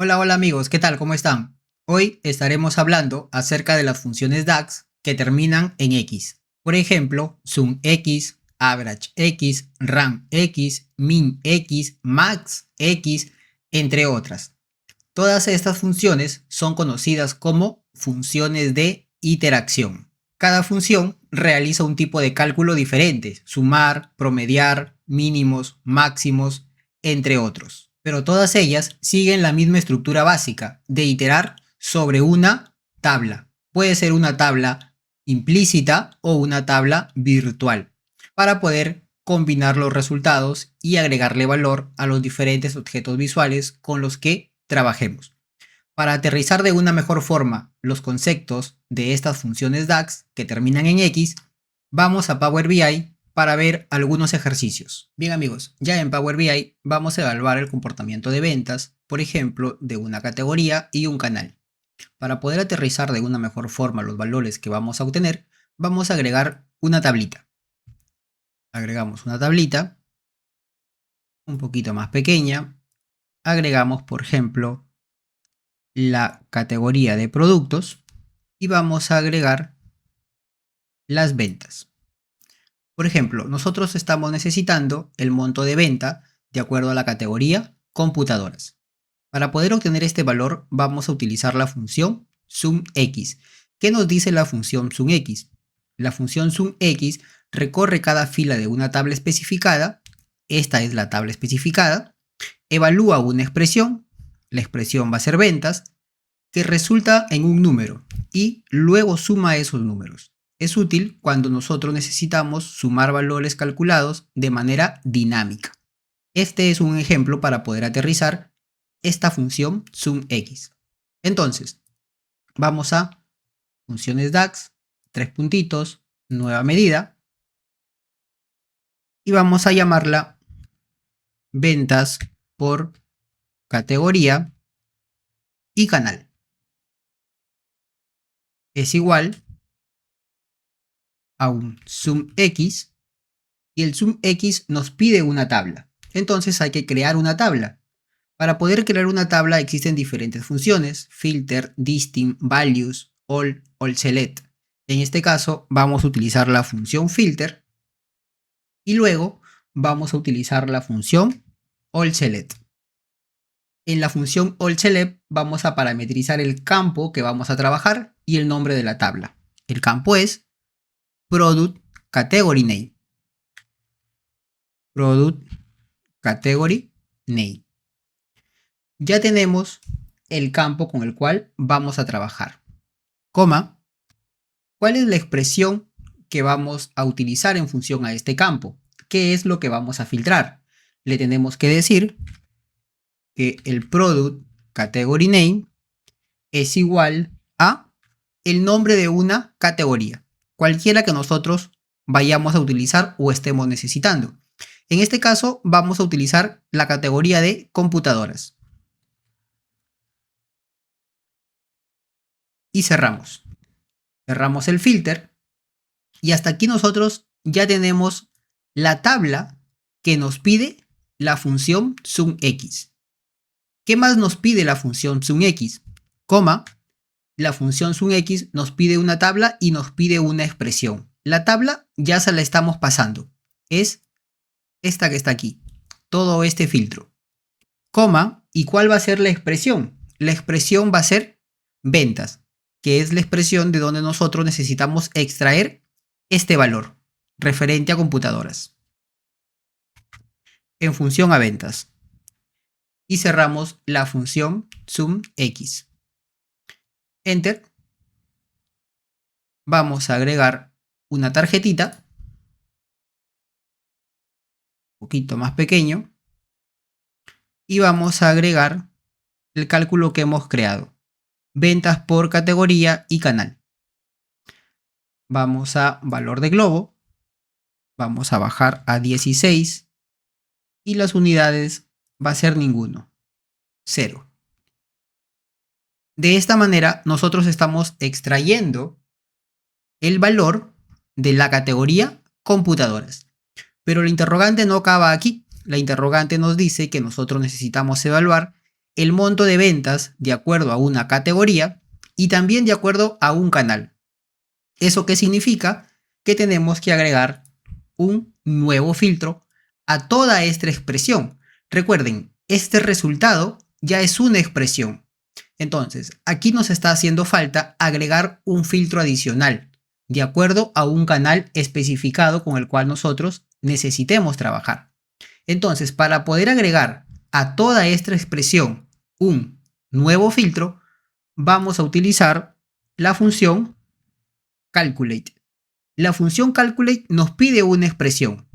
Hola, hola amigos, ¿qué tal? ¿Cómo están? Hoy estaremos hablando acerca de las funciones DAX que terminan en X. Por ejemplo, SumX, AverageX, RAMX, MinX, MaxX, entre otras. Todas estas funciones son conocidas como funciones de interacción. Cada función realiza un tipo de cálculo diferente: sumar, promediar, mínimos, máximos, entre otros. Pero todas ellas siguen la misma estructura básica de iterar sobre una tabla. Puede ser una tabla implícita o una tabla virtual, para poder combinar los resultados y agregarle valor a los diferentes objetos visuales con los que trabajemos. Para aterrizar de una mejor forma los conceptos de estas funciones DAX que terminan en X, vamos a Power BI para ver algunos ejercicios. Bien amigos, ya en Power BI vamos a evaluar el comportamiento de ventas, por ejemplo, de una categoría y un canal. Para poder aterrizar de una mejor forma los valores que vamos a obtener, vamos a agregar una tablita. Agregamos una tablita un poquito más pequeña. Agregamos, por ejemplo, la categoría de productos y vamos a agregar las ventas. Por ejemplo, nosotros estamos necesitando el monto de venta de acuerdo a la categoría computadoras. Para poder obtener este valor vamos a utilizar la función SumX. ¿Qué nos dice la función SumX? La función SumX recorre cada fila de una tabla especificada. Esta es la tabla especificada. Evalúa una expresión. La expresión va a ser ventas, que resulta en un número, y luego suma esos números. Es útil cuando nosotros necesitamos sumar valores calculados de manera dinámica. Este es un ejemplo para poder aterrizar esta función SumX. Entonces, vamos a funciones DAX, tres puntitos, nueva medida, y vamos a llamarla ventas por categoría y canal. Es igual a un SumX, y el SumX nos pide una tabla. Entonces hay que crear una tabla. Para poder crear una tabla existen diferentes funciones: filter, distinct, values, all select. En este caso vamos a utilizar la función filter y luego vamos a utilizar la función all select. En la función all select vamos a parametrizar el campo que vamos a trabajar y el nombre de la tabla. El campo es product category name. Product category name. Ya tenemos el campo con el cual vamos a trabajar. Coma, ¿cuál es la expresión que vamos a utilizar en función a este campo? ¿Qué es lo que vamos a filtrar? Le tenemos que decir que el product category name es igual a el nombre de una categoría, cualquiera que nosotros vayamos a utilizar o estemos necesitando. En este caso vamos a utilizar la categoría de computadoras. Y cerramos. Cerramos el filter y hasta aquí nosotros ya tenemos la tabla que nos pide la función SumX. ¿Qué más nos pide la función SumX? Coma, la función SumX nos pide una tabla y nos pide una expresión. La tabla ya se la estamos pasando. Es esta que está aquí. Todo este filtro. Coma, ¿y cuál va a ser la expresión? La expresión va a ser ventas, que es la expresión de donde nosotros necesitamos extraer este valor referente a computadoras en función a ventas. Y cerramos la función SumX. Enter. Vamos a agregar una tarjetita un poquito más pequeño y vamos a agregar el cálculo que hemos creado: ventas por categoría y canal. Vamos a valor de globo, vamos a bajar a 16 y las unidades va a ser ninguno, 0. De esta manera nosotros estamos extrayendo el valor de la categoría computadoras. Pero la interrogante no acaba aquí. La interrogante nos dice que nosotros necesitamos evaluar el monto de ventas de acuerdo a una categoría y también de acuerdo a un canal. ¿Eso qué significa? Que tenemos que agregar un nuevo filtro a toda esta expresión. Recuerden, este resultado ya es una expresión. Entonces, aquí nos está haciendo falta agregar un filtro adicional de acuerdo a un canal especificado con el cual nosotros necesitemos trabajar. Entonces, para poder agregar a toda esta expresión un nuevo filtro, vamos a utilizar la función calculate. La función calculate nos pide una expresión.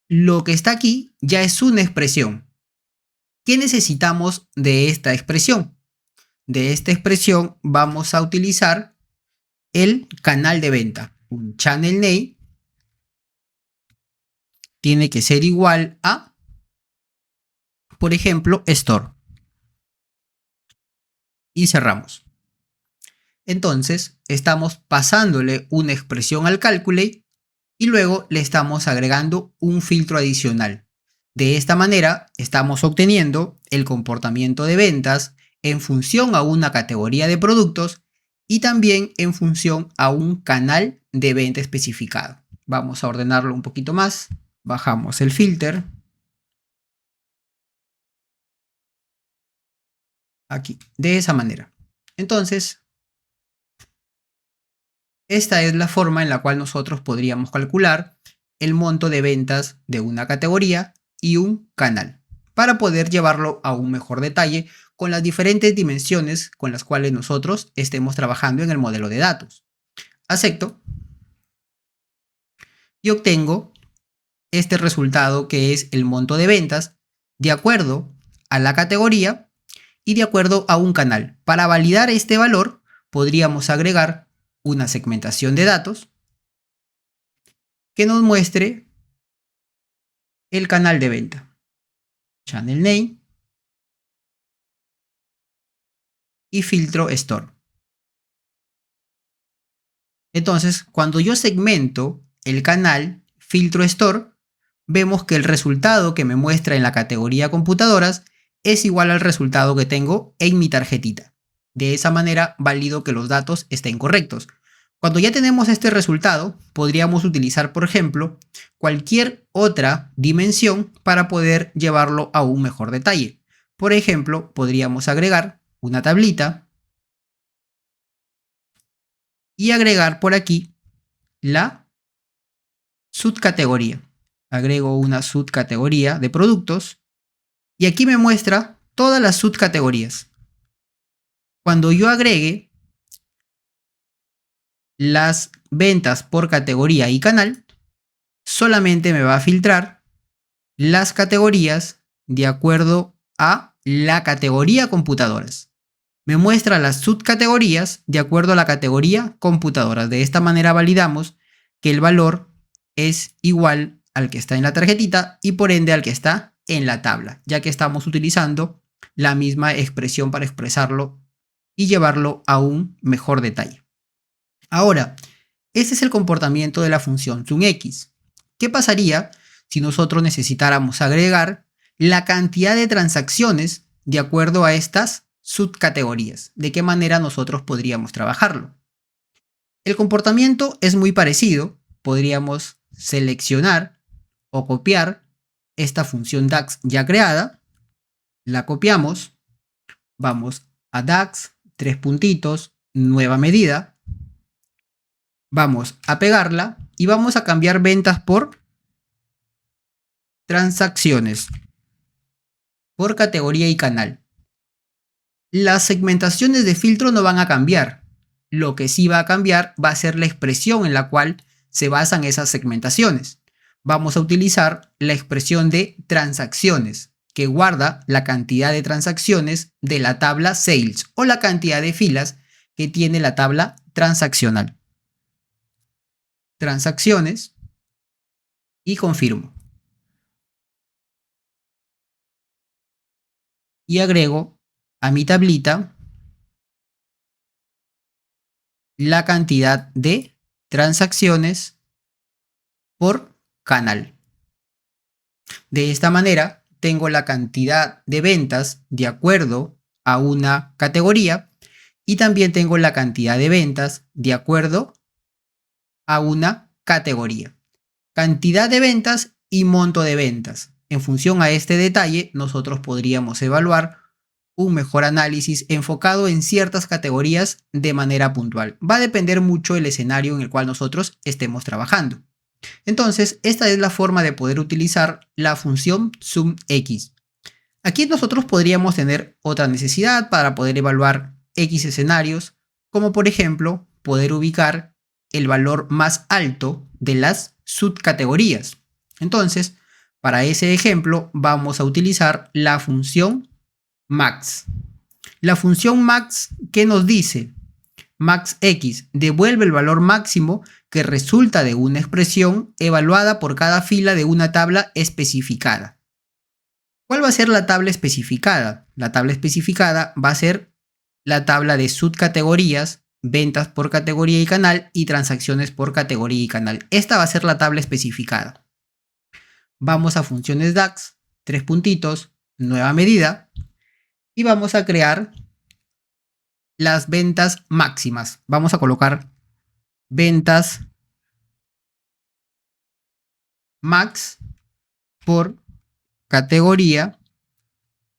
Lo que está aquí ya es una expresión. ¿Qué necesitamos de esta expresión? De esta expresión vamos a utilizar el canal de venta. Un channel name tiene que ser igual a, por ejemplo, store. Y cerramos. Entonces, estamos pasándole una expresión al calculate y luego le estamos agregando un filtro adicional. De esta manera, estamos obteniendo el comportamiento de ventas en función a una categoría de productos y también en función a un canal de venta especificado. Vamos a ordenarlo un poquito más. Bajamos el filter. Aquí, de esa manera. Entonces, esta es la forma en la cual nosotros podríamos calcular el monto de ventas de una categoría y un canal para poder llevarlo a un mejor detalle con las diferentes dimensiones con las cuales nosotros estemos trabajando en el modelo de datos. Acepto y obtengo este resultado que es el monto de ventas de acuerdo a la categoría y de acuerdo a un canal. Para validar este valor podríamos agregar una segmentación de datos que nos muestre el canal de venta. Channel name y filtro store. Entonces, cuando yo segmento el canal filtro store, vemos que el resultado que me muestra en la categoría computadoras es igual al resultado que tengo en mi tarjetita. De esa manera valido que los datos estén correctos. Cuando ya tenemos este resultado, podríamos utilizar, por ejemplo, cualquier otra dimensión para poder llevarlo a un mejor detalle. Por ejemplo, podríamos agregar una tablita y agregar por aquí la subcategoría. Agrego una subcategoría de productos y aquí me muestra todas las subcategorías. Cuando yo agregue las ventas por categoría y canal, solamente me va a filtrar las categorías de acuerdo a la categoría computadoras. Me muestra las subcategorías de acuerdo a la categoría computadoras. De esta manera validamos que el valor es igual al que está en la tarjetita y por ende al que está en la tabla, ya que estamos utilizando la misma expresión para expresarlo y llevarlo a un mejor detalle. Ahora, este es el comportamiento de la función zoomx. ¿Qué pasaría si nosotros necesitáramos agregar la cantidad de transacciones de acuerdo a estas subcategorías? ¿De qué manera nosotros podríamos trabajarlo? El comportamiento es muy parecido. Podríamos seleccionar o copiar esta función DAX ya creada. La copiamos. Vamos a DAX, 3 puntitos, nueva medida. Vamos a pegarla y vamos a cambiar ventas por transacciones, por categoría y canal. Las segmentaciones de filtro no van a cambiar. Lo que sí va a cambiar va a ser la expresión en la cual se basan esas segmentaciones. Vamos a utilizar la expresión de transacciones, que guarda la cantidad de transacciones de la tabla sales o la cantidad de filas que tiene la tabla transaccional. Transacciones y confirmo. Y agrego a mi tablita la cantidad de transacciones por canal. De esta manera tengo la cantidad de ventas de acuerdo a una categoría y también tengo la cantidad de ventas de acuerdo a una categoría. Cantidad de ventas y monto de ventas. En función a este detalle, nosotros podríamos evaluar un mejor análisis enfocado en ciertas categorías de manera puntual. Va a depender mucho del escenario en el cual nosotros estemos trabajando. Entonces, esta es la forma de poder utilizar la función SumX. Aquí nosotros podríamos tener otra necesidad para poder evaluar X escenarios, como por ejemplo, poder ubicar el valor más alto de las subcategorías. Entonces, para ese ejemplo, vamos a utilizar la función max. La función max, ¿qué nos dice? MaxX devuelve el valor máximo que resulta de una expresión evaluada por cada fila de una tabla especificada. ¿Cuál va a ser la tabla especificada? La tabla especificada va a ser la tabla de subcategorías, ventas por categoría y canal y transacciones por categoría y canal. Esta va a ser la tabla especificada. Vamos a funciones DAX, 3 puntitos, nueva medida y vamos a crear las ventas máximas. Vamos a colocar ventas max por categoría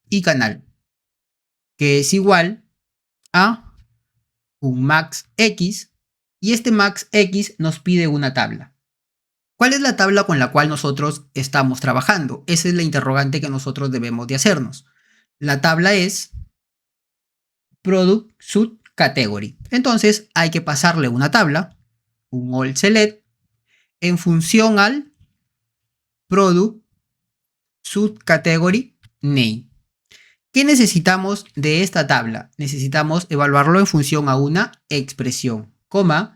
y canal, que es igual a un max X, y este max X nos pide una tabla. ¿Cuál es la tabla con la cual nosotros estamos trabajando? Esa es la interrogante que nosotros debemos de hacernos. La tabla es Product Subcategory. Entonces hay que pasarle una tabla, un all select, en función al Product Subcategory Name. ¿Qué necesitamos de esta tabla? Necesitamos evaluarlo en función a una expresión, coma,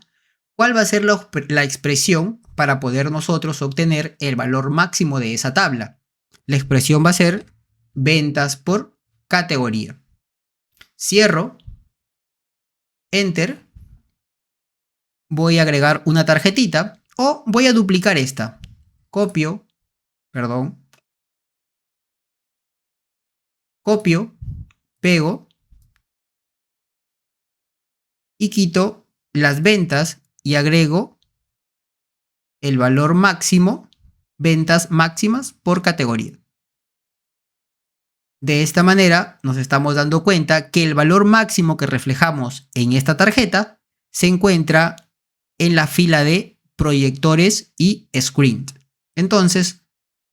¿cuál va a ser la expresión para poder nosotros obtener el valor máximo de esa tabla? La expresión va a ser ventas por categoría. Cierro, Enter, voy a agregar una tarjetita o voy a duplicar esta. Copio, pego y quito las ventas y agrego el valor máximo, ventas máximas por categoría. De esta manera nos estamos dando cuenta que el valor máximo que reflejamos en esta tarjeta se encuentra en la fila de proyectores y screen. Entonces,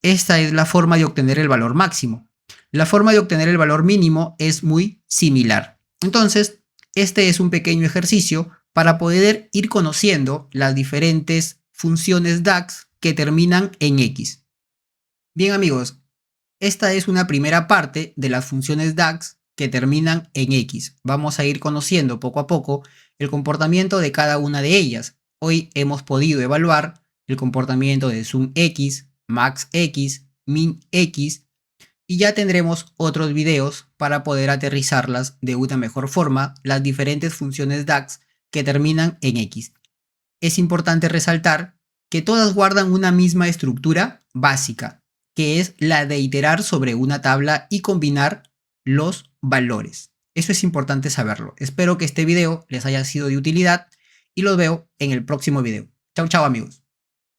esta es la forma de obtener el valor máximo. La forma de obtener el valor mínimo es muy similar. Entonces, este es un pequeño ejercicio para poder ir conociendo las diferentes funciones DAX que terminan en X. Bien amigos, esta es una primera parte de las funciones DAX que terminan en X. Vamos a ir conociendo poco a poco el comportamiento de cada una de ellas. Hoy hemos podido evaluar el comportamiento de SumX, MaxX, MinX y ya tendremos otros videos para poder aterrizarlas de una mejor forma, las diferentes funciones DAX que terminan en X. Es importante resaltar que todas guardan una misma estructura básica, que es la de iterar sobre una tabla y combinar los valores. Eso es importante saberlo. Espero que este video les haya sido de utilidad y los veo en el próximo video. Chau, chau amigos.